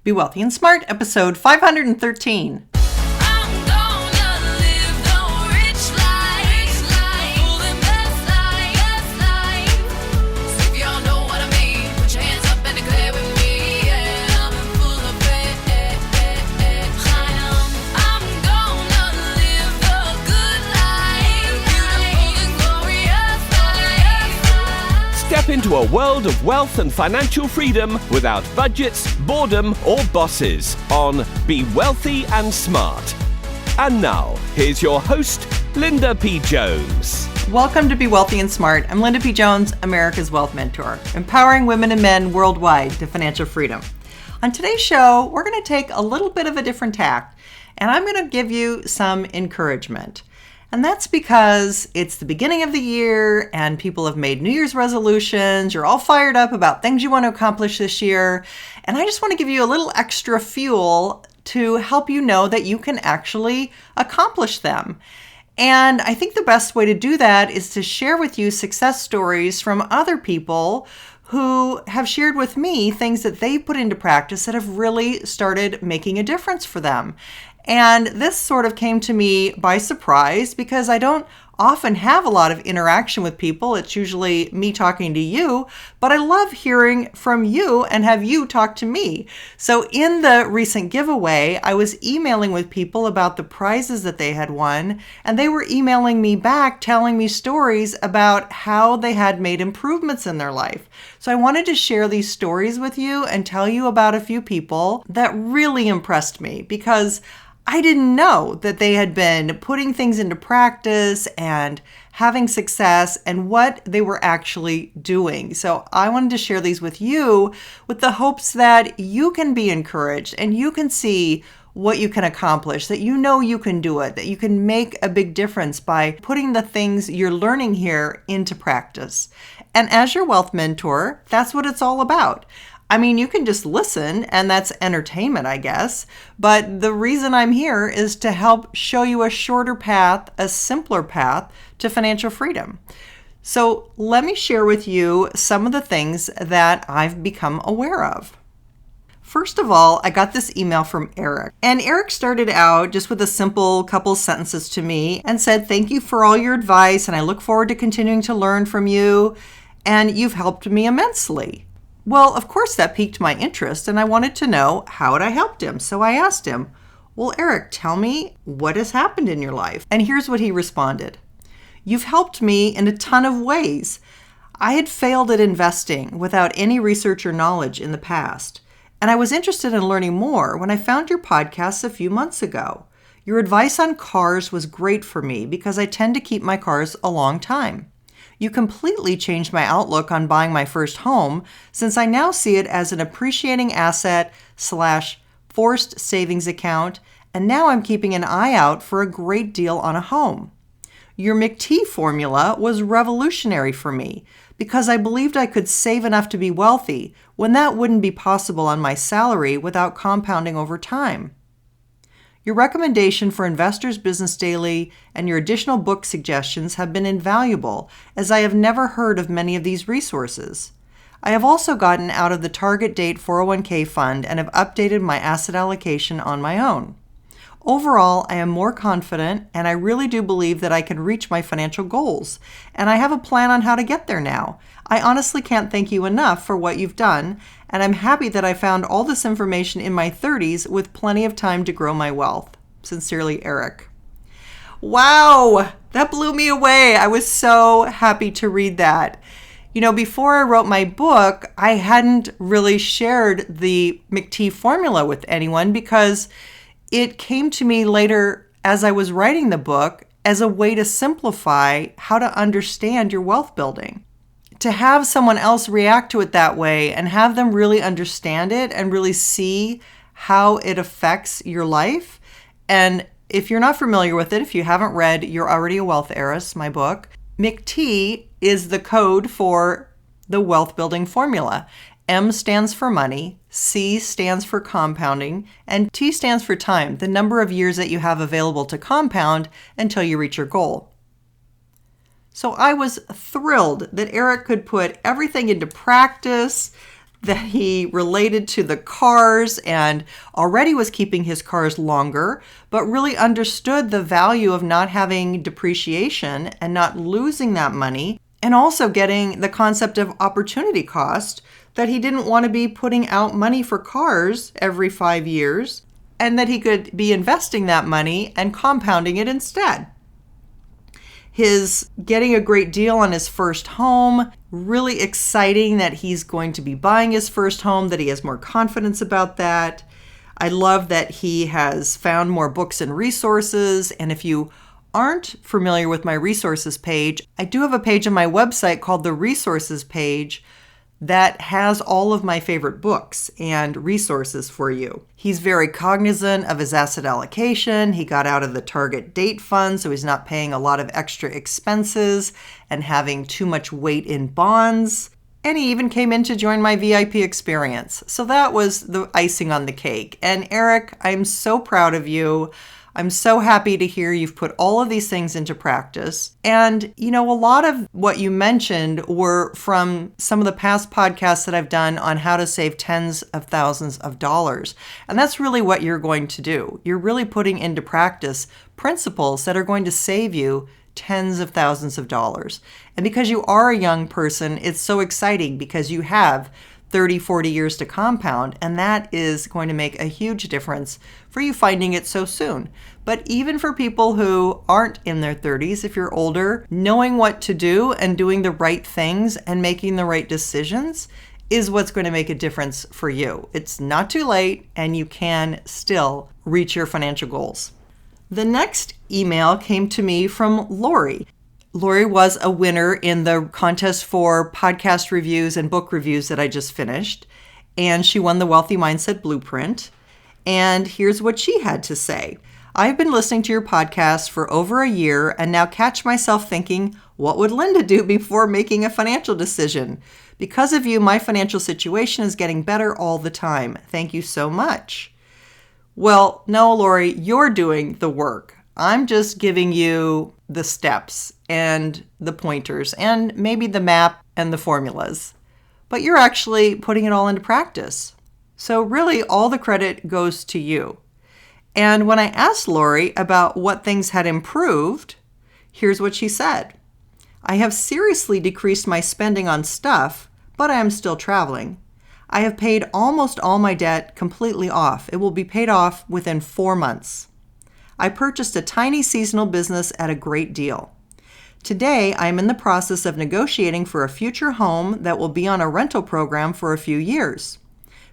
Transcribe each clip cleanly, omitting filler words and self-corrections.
Be Wealthy and Smart, episode 513. Step into a world of wealth and financial freedom without budgets, boredom, or bosses on Be Wealthy and Smart. And now, here's your host, Linda P. Jones. Welcome to Be Wealthy and Smart. I'm Linda P. Jones, America's Wealth Mentor, empowering women and men worldwide to financial freedom. On today's show, we're going to take a little bit of a different tack, and I'm going to give you some encouragement. And that's because it's the beginning of the year and people have made New Year's resolutions. You're all fired up about things you want to accomplish this year. And I just want to give you a little extra fuel to help you know that you can actually accomplish them. And I think the best way to do that is to share with you success stories from other people who have shared with me things that they put into practice that have really started making a difference for them. And this sort of came to me by surprise because I don't often have a lot of interaction with people. It's usually me talking to you, but I love hearing from you and have you talk to me. So in the recent giveaway, I was emailing with people about the prizes that they had won, and they were emailing me back telling me stories about how they had made improvements in their life. So I wanted to share these stories with you and tell you about a few people that really impressed me because I didn't know that they had been putting things into practice and having success and what they were actually doing. So I wanted to share these with you with the hopes that you can be encouraged and you can see what you can accomplish, that you know you can do it, that you can make a big difference by putting the things you're learning here into practice. And as your wealth mentor, that's what it's all about. I mean, you can just listen and that's entertainment, I guess. But the reason I'm here is to help show you a shorter path, a simpler path to financial freedom. So let me share with you some of the things that I've become aware of. First of all, I got this email from Eric. And Eric started out just with a simple couple sentences to me and said, "Thank you for all your advice, and I look forward to continuing to learn from you. And you've helped me immensely." Well, of course, that piqued my interest, and I wanted to know how had I helped him. So I asked him, "Well, Eric, tell me what has happened in your life." And here's what he responded. "You've helped me in a ton of ways. I had failed at investing without any research or knowledge in the past, and I was interested in learning more when I found your podcast a few months ago. Your advice on cars was great for me because I tend to keep my cars a long time. You completely changed my outlook on buying my first home since I now see it as an appreciating asset / forced savings account, and now I'm keeping an eye out for a great deal on a home. Your McT formula was revolutionary for me because I believed I could save enough to be wealthy when that wouldn't be possible on my salary without compounding over time. Your recommendation for Investors Business Daily and your additional book suggestions have been invaluable, as I have never heard of many of these resources. I have also gotten out of the target date 401k fund and have updated my asset allocation on my own. Overall, I am more confident, and I really do believe that I can reach my financial goals, and I have a plan on how to get there now. I honestly can't thank you enough for what you've done, and I'm happy that I found all this information in my 30s with plenty of time to grow my wealth. Sincerely, Eric." Wow, that blew me away. I was so happy to read that. You know, before I wrote my book, I hadn't really shared the McT formula with anyone because it came to me later as I was writing the book as a way to simplify how to understand your wealth building. To have someone else react to it that way and have them really understand it and really see how it affects your life. And if you're not familiar with it, if you haven't read You're Already a Wealth Heiress, my book, McT is the code for the wealth building formula. M stands for money, C stands for compounding, and T stands for time, the number of years that you have available to compound until you reach your goal. So I was thrilled that Eric could put everything into practice, that he related to the cars and already was keeping his cars longer, but really understood the value of not having depreciation and not losing that money, and also getting the concept of opportunity cost, that he didn't want to be putting out money for cars every 5 years, and that he could be investing that money and compounding it instead. His getting a great deal on his first home, really exciting that he's going to be buying his first home, that he has more confidence about that. I love that he has found more books and resources. And if you aren't familiar with my resources page, I do have a page on my website called the resources page that has all of my favorite books and resources for you. He's very cognizant of his asset allocation. He got out of the target date fund, so he's not paying a lot of extra expenses and having too much weight in bonds. And he even came in to join my VIP experience. So that was the icing on the cake. And Eric, I'm so proud of you. I'm so happy to hear you've put all of these things into practice. And, a lot of what you mentioned were from some of the past podcasts that I've done on how to save tens of thousands of dollars. And that's really what you're going to do. You're really putting into practice principles that are going to save you tens of thousands of dollars. And because you are a young person, it's so exciting because you have 30, 40 years to compound, and that is going to make a huge difference for you finding it so soon. But even for people who aren't in their 30s, if you're older, knowing what to do and doing the right things and making the right decisions is what's going to make a difference for you. It's not too late, and you can still reach your financial goals. The next email came to me from Lori. Lori was a winner in the contest for podcast reviews and book reviews that I just finished, and she won the Wealthy Mindset Blueprint. And here's what she had to say. I've been listening to your podcast for over a year and now catch myself thinking, what would Linda do before making a financial decision? Because of you, my financial situation is getting better all the time. Thank you so much. Well, no, Lori, you're doing the work. I'm just giving you the steps and the pointers and maybe the map and the formulas. But you're actually putting it all into practice. So really all the credit goes to you. And when I asked Lori about what things had improved, here's what she said. I have seriously decreased my spending on stuff, but I am still traveling. I have paid almost all my debt completely off. It will be paid off within 4 months. I purchased a tiny seasonal business at a great deal. Today, I am in the process of negotiating for a future home that will be on a rental program for a few years.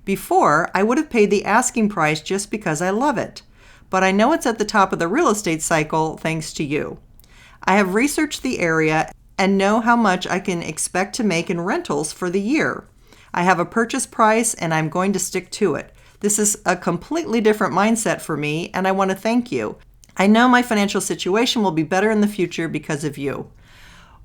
Before, I would have paid the asking price just because I love it, but I know it's at the top of the real estate cycle thanks to you. I have researched the area and know how much I can expect to make in rentals for the year. I have a purchase price and I'm going to stick to it. This is a completely different mindset for me, and I want to thank you. I know my financial situation will be better in the future because of you.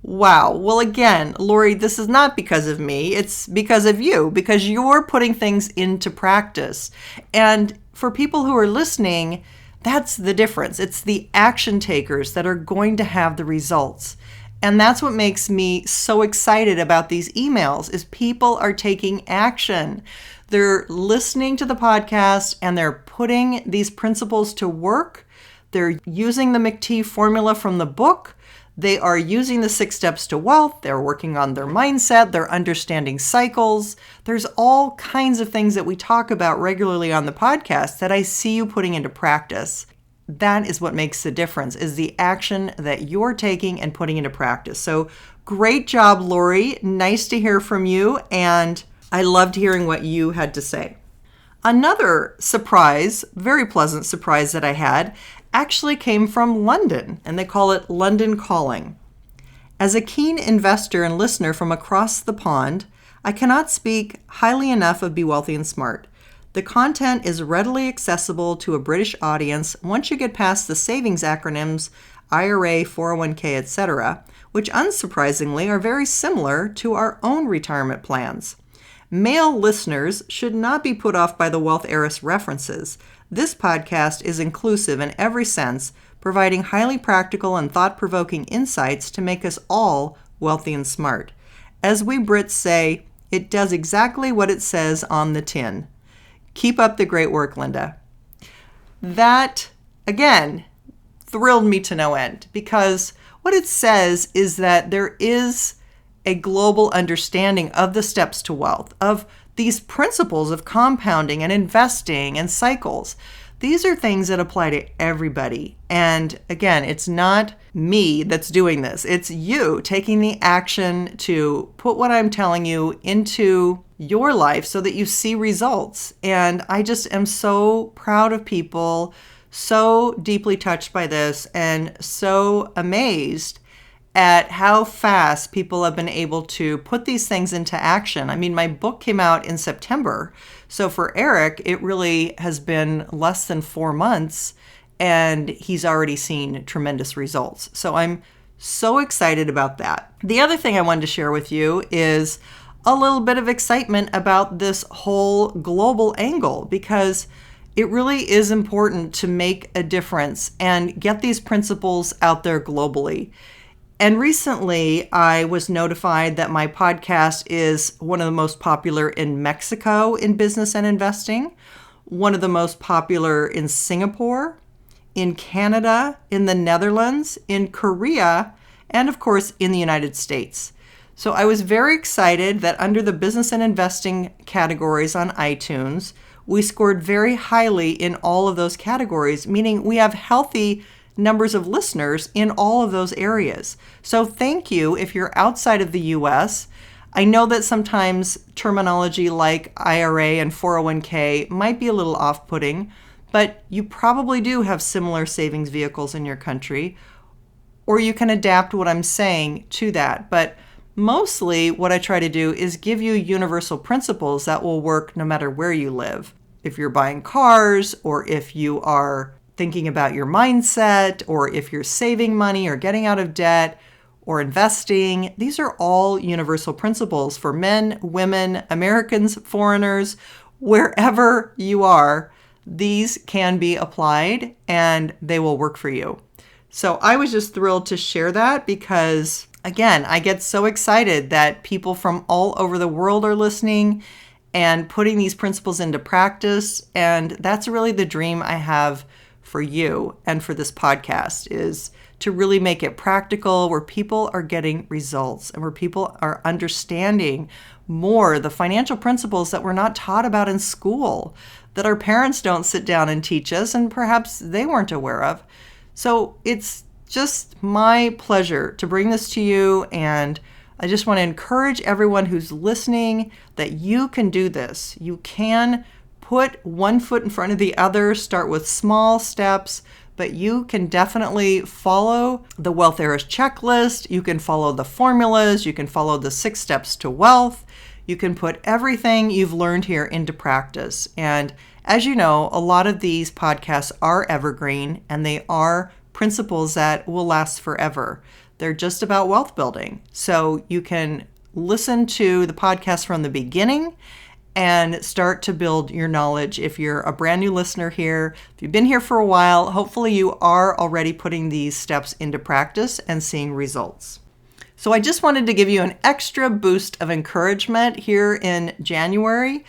Wow. Well, again, Lori, this is not because of me. It's because of you, because you're putting things into practice. And for people who are listening, that's the difference. It's the action takers that are going to have the results. And that's what makes me so excited about these emails, is people are taking action. They're listening to the podcast and they're putting these principles to work. They're using the McT formula from the book. They are using the 6 steps to wealth. They're working on their mindset. They're understanding cycles. There's all kinds of things that we talk about regularly on the podcast that I see you putting into practice. That is what makes the difference, is the action that you're taking and putting into practice. So great job, Lori. Nice to hear from you. And I loved hearing what you had to say. Another surprise, very pleasant surprise that I had, actually came from London, and they call it London Calling. As a keen investor and listener from across the pond, I cannot speak highly enough of Be Wealthy and Smart. The content is readily accessible to a British audience once you get past the savings acronyms IRA, 401k, etc., which unsurprisingly are very similar to our own retirement plans. Male listeners should not be put off by the Wealth Heiress references. This podcast is inclusive in every sense, providing highly practical and thought-provoking insights to make us all wealthy and smart. As we Brits say, It does exactly what it says on the tin. Keep up the great work, Linda. That, again, thrilled me to no end, because what it says is that there is a global understanding of the steps to wealth, of these principles of compounding and investing and cycles. These are things that apply to everybody. And again, it's not me that's doing this. It's you taking the action to put what I'm telling you into your life so that you see results. And I just am so proud of people, so deeply touched by this, and so amazed at how fast people have been able to put these things into action. I mean, my book came out in September. So for Eric, it really has been less than 4 months, and he's already seen tremendous results. So I'm so excited about that. The other thing I wanted to share with you is a little bit of excitement about this whole global angle, because it really is important to make a difference and get these principles out there globally. And recently, I was notified that my podcast is one of the most popular in Mexico in business and investing, one of the most popular in Singapore, in Canada, in the Netherlands, in Korea, and of course, in the United States. So I was very excited that under the business and investing categories on iTunes, we scored very highly in all of those categories, meaning we have healthy numbers of listeners in all of those areas. So thank you if you're outside of the US. I know that sometimes terminology like IRA and 401k might be a little off-putting, but you probably do have similar savings vehicles in your country, or you can adapt what I'm saying to that. But mostly what I try to do is give you universal principles that will work no matter where you live. If you're buying cars, or if you are thinking about your mindset, or if you're saving money or getting out of debt or investing. These are all universal principles for men, women, Americans, foreigners, wherever you are. These can be applied and they will work for you. So I was just thrilled to share that because, again, I get so excited that people from all over the world are listening and putting these principles into practice. And that's really the dream I have for you and for this podcast, is to really make it practical, where people are getting results and where people are understanding more the financial principles that we're not taught about in school, that our parents don't sit down and teach us, and perhaps they weren't aware of. So it's just my pleasure to bring this to you, and I just want to encourage everyone who's listening that you can do this. You can put one foot in front of the other, start with small steps, but you can definitely follow the Wealth Heiress checklist. You can follow the formulas. You can follow the 6 steps to wealth. You can put everything you've learned here into practice. And as you know, a lot of these podcasts are evergreen, and they are principles that will last forever. They're just about wealth building. So you can listen to the podcast from the beginning and start to build your knowledge. If you're a brand new listener here, if you've been here for a while, hopefully you are already putting these steps into practice and seeing results. So I just wanted to give you an extra boost of encouragement here in January,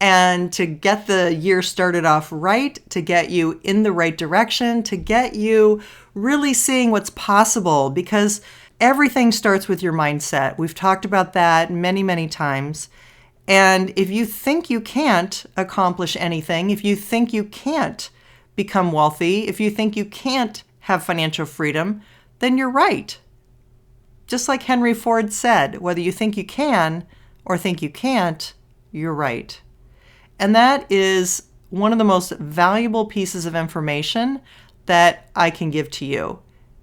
and to get the year started off right, to get you in the right direction, to get you really seeing what's possible, because everything starts with your mindset. We've talked about that many, many times. And if you think you can't accomplish anything, if you think you can't become wealthy, if you think you can't have financial freedom, then you're right. Just like Henry Ford said, whether you think you can or think you can't, you're right. And that is one of the most valuable pieces of information that I can give to you,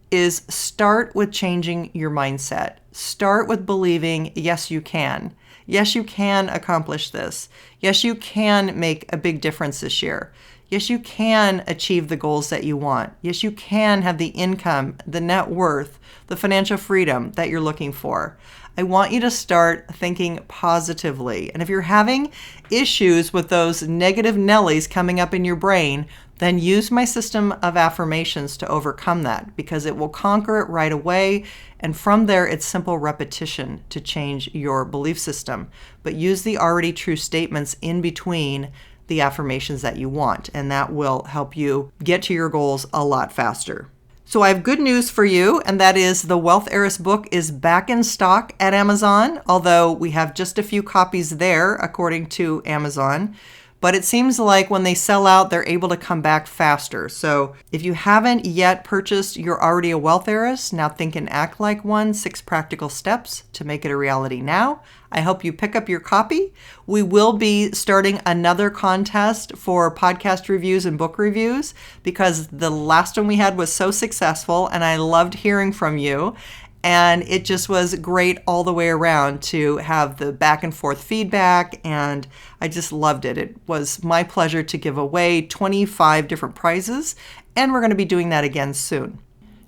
is start with changing your mindset. Start with believing, yes, you can. Yes, you can accomplish this. Yes, you can make a big difference this year. Yes, you can achieve the goals that you want. Yes, you can have the income, the net worth, the financial freedom that you're looking for. I want you to start thinking positively. And if you're having issues with those negative Nellies coming up in your brain, then use my system of affirmations to overcome that, because it will conquer it right away. And from there, it's simple repetition to change your belief system. But use the already true statements in between the affirmations that you want, and that will help you get to your goals a lot faster. So I have good news for you, and that is the Wealth Heiress book is back in stock at Amazon, although we have just a few copies there, according to Amazon. But it seems like when they sell out, they're able to come back faster. So if you haven't yet purchased You're Already a Wealth Heiress, Now Think and Act Like One, 6 Practical Steps to Make It a Reality Now, I hope you pick up your copy. We will be starting another contest for podcast reviews and book reviews, because the last one we had was so successful and I loved hearing from you. And it just was great all the way around to have the back and forth feedback, and I just loved it. It was my pleasure to give away 25 different prizes, and we're going to be doing that again soon.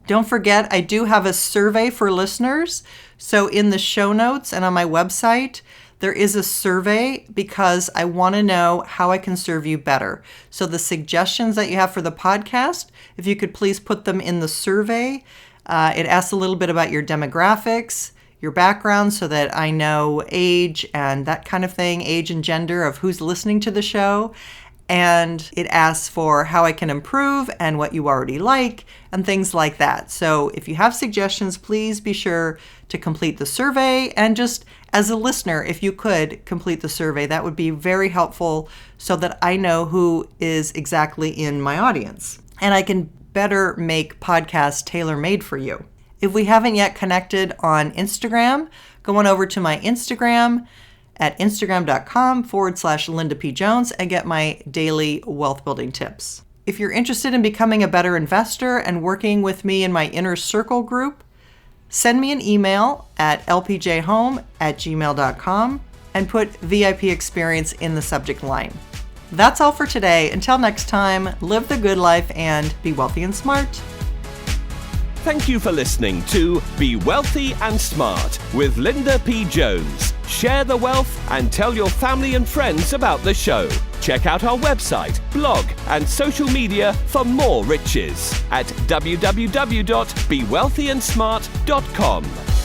Don't forget, I do have a survey for listeners. So in the show notes and on my website, there is a survey because I want to know how I can serve you better. So the suggestions that you have for the podcast, if you could please put them in the survey. It asks a little bit about your demographics, your background, so that I know age and that kind of thing, age and gender of who's listening to the show. And it asks for how I can improve and what you already like and things like that. So if you have suggestions, please be sure to complete the survey. And just as a listener, if you could complete the survey, that would be very helpful so that I know who is exactly in my audience. And I can better make podcasts tailor-made for you. If we haven't yet connected on Instagram, go on over to my Instagram at instagram.com/Linda P. Jones and get my daily wealth building tips. If you're interested in becoming a better investor and working with me in my Inner Circle group, send me an email at lpjhome@gmail.com and put VIP experience in the subject line. That's all for today. Until next time, live the good life and be wealthy and smart. Thank you for listening to Be Wealthy and Smart with Linda P. Jones. Share the wealth and tell your family and friends about the show. Check out our website, blog, and social media for more riches at www.bewealthyandsmart.com.